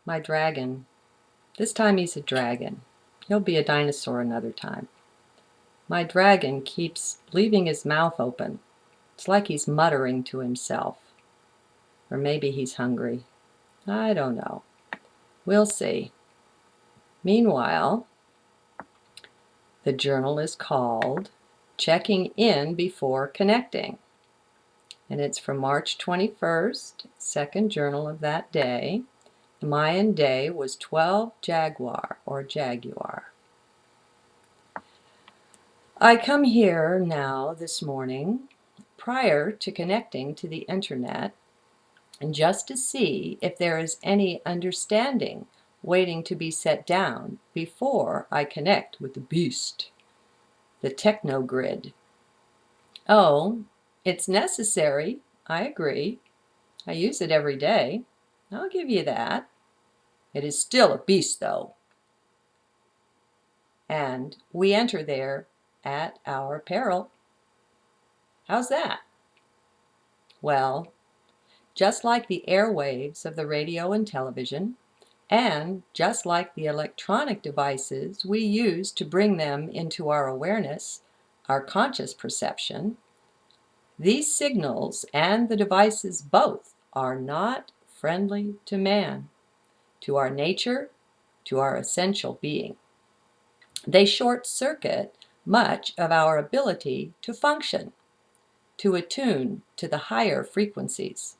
My dragon. This time he's a dragon. He'll be a dinosaur another time. My dragon keeps leaving his mouth open. It's like he's muttering to himself. Or maybe he's hungry. I don't know. We'll see. Meanwhile, the journal is called Checking In Before Connecting. And it's from March 21st, second journal of that day. The Mayan day was 12 Jaguar or Jaguar. I come here now this morning prior to connecting to the internet and just to see if there is any understanding waiting to be set down before I connect with the beast, the techno grid. Oh, it's necessary. I agree. I use it every day. I'll give you that. It is still a beast, though. And we enter there at our peril. How's that? Well, just like the airwaves of the radio and television, and just like the electronic devices we use to bring them into our awareness, our conscious perception, these signals and the devices both are not friendly to man, to our nature, to our essential being. They short-circuit much of our ability to function, to attune to the higher frequencies.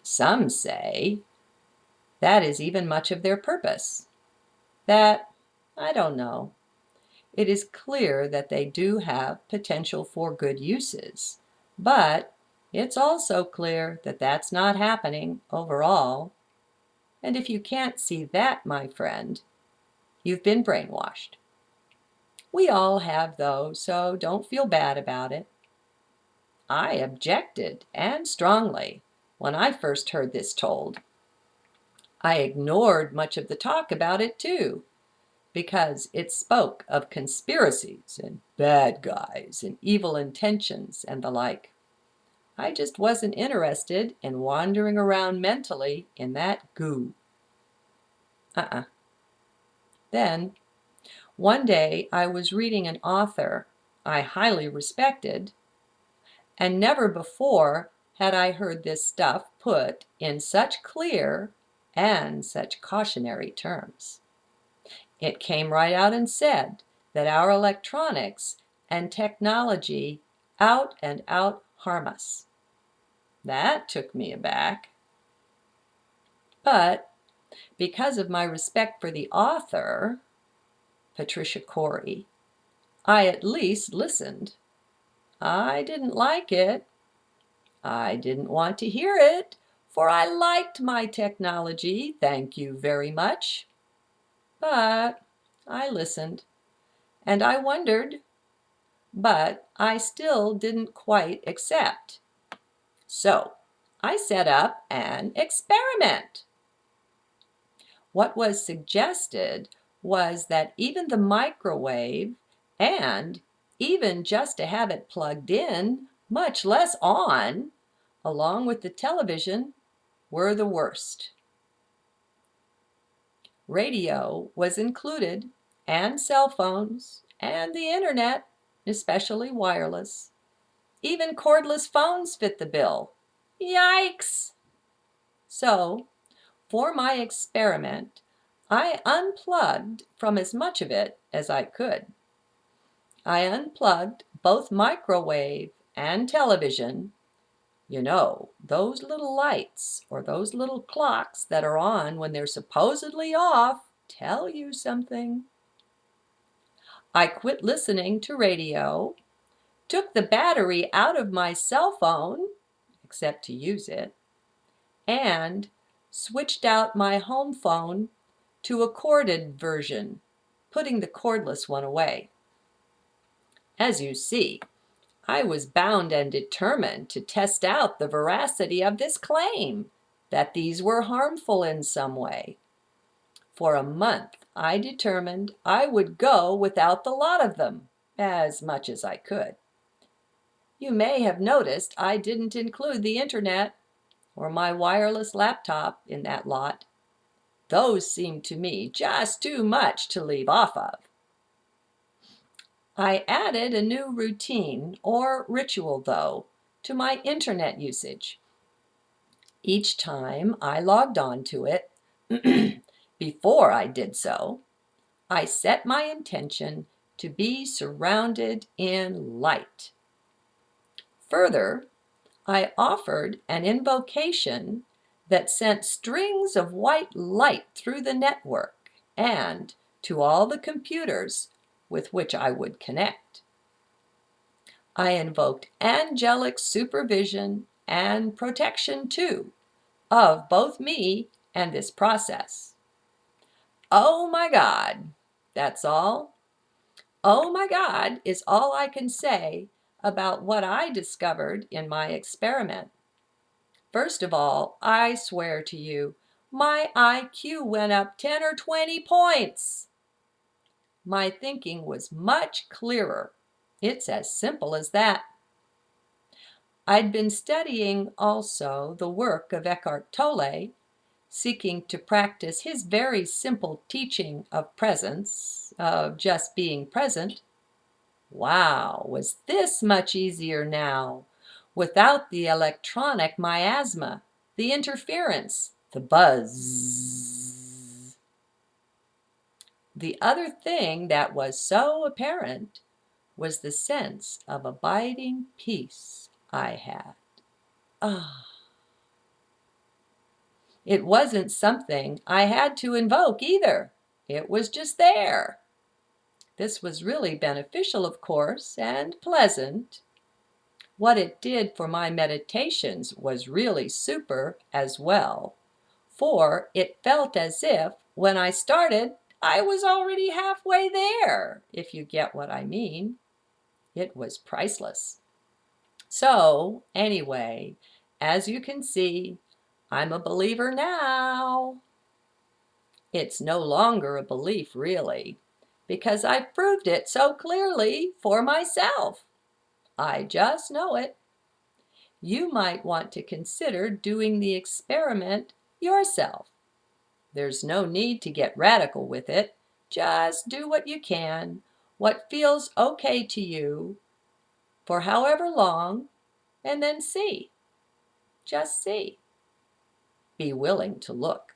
Some say that is even much of their purpose. That, I don't know. It is clear that they do have potential for good uses, but it's also clear that that's not happening overall. And if you can't see that, my friend, you've been brainwashed. We all have, though, so don't feel bad about it. I objected, and strongly, when I first heard this told. I ignored much of the talk about it, too, because it spoke of conspiracies and bad guys and evil intentions and the like. I just wasn't interested in wandering around mentally in that goo. Then, one day I was reading an author I highly respected, and never before had I heard this stuff put in such clear and such cautionary terms. It came right out and said that our electronics and technology out and out harm us. That took me aback. But because of my respect for the author, Patricia Corey, I at least listened. I didn't like it. I didn't want to hear it, for I liked my technology, thank you very much. But I listened, and I wondered, but I still didn't quite accept. So I set up an experiment. What was suggested was that even the microwave, and even just to have it plugged in, much less on, along with the television, were the worst. Radio was included, and cell phones, and the internet, especially wireless. Even cordless phones fit the bill. Yikes! So, for my experiment, I unplugged from as much of it as I could. I unplugged both microwave and television. You know, those little lights or those little clocks that are on when they're supposedly off tell you something. I quit listening to radio, took the battery out of my cell phone, except to use it, and switched out my home phone to a corded version, putting the cordless one away. As you see, I was bound and determined to test out the veracity of this claim that these were harmful in some way. For a month, I determined I would go without the lot of them, as much as I could. You may have noticed I didn't include the internet or my wireless laptop in that lot. Those seem to me just too much to leave off of. I added a new routine or ritual, though, to my internet usage. Each time I logged on to it, before I did so, I set my intention to be surrounded in light. Further, I offered an invocation that sent strings of white light through the network and to all the computers with which I would connect. I invoked angelic supervision and protection too, of both me and this process. Oh my God, that's all. Oh my God is all I can say about what I discovered in my experiment. First of all, I swear to you, my IQ went up 10 or 20 points. My thinking was much clearer. It's as simple as that. I'd been studying also the work of Eckhart Tolle, seeking to practice his very simple teaching of presence, of just being present. Wow, was this much easier now, without the electronic miasma, the interference, the buzz. The other thing that was so apparent was the sense of abiding peace I had. Ah. It wasn't something I had to invoke either. It was just there. This was really beneficial, of course, and pleasant. What it did for my meditations was really super as well, for it felt as if, when I started, I was already halfway there, if you get what I mean. It was priceless. So, anyway, as you can see, I'm a believer now. It's no longer a belief, really, because I've proved it so clearly for myself. I just know it. You might want to consider doing the experiment yourself. There's no need to get radical with it. Just do what you can, what feels okay to you, for however long, and then see. Just see. Be willing to look.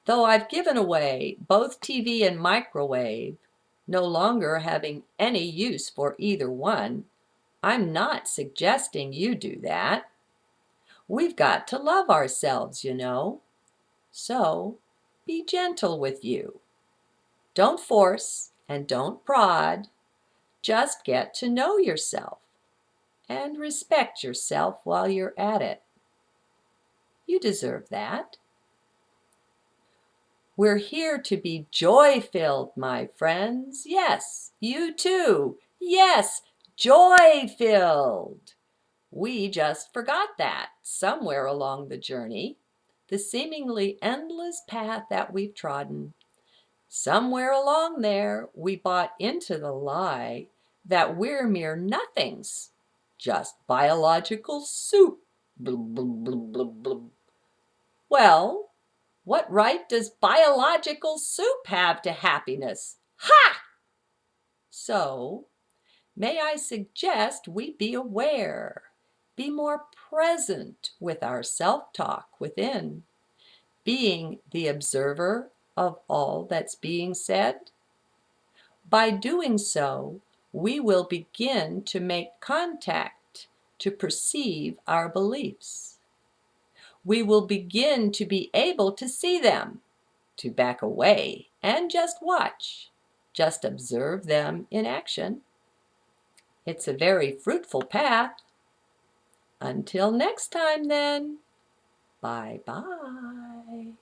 Though I've given away both TV and microwave, no longer having any use for either one, I'm not suggesting you do that. We've got to love ourselves, you know. So, be gentle with you. Don't force and don't prod. Just get to know yourself and respect yourself while you're at it. You deserve that. We're here to be joy-filled, my friends. Yes, you too. Yes, joy-filled. We just forgot that somewhere along the journey, the seemingly endless path that we've trodden. Somewhere along there, we bought into the lie that we're mere nothings, just biological soup. Blub, blub, blub, blub, blub. Well, what right does biological soup have to happiness? Ha! So, may I suggest we be aware, be more present with our self-talk within, being the observer of all that's being said? By doing so, we will begin to make contact to perceive our beliefs. We will begin to be able to see them, to back away and just watch, just observe them in action. It's a very fruitful path. Until next time then, bye-bye.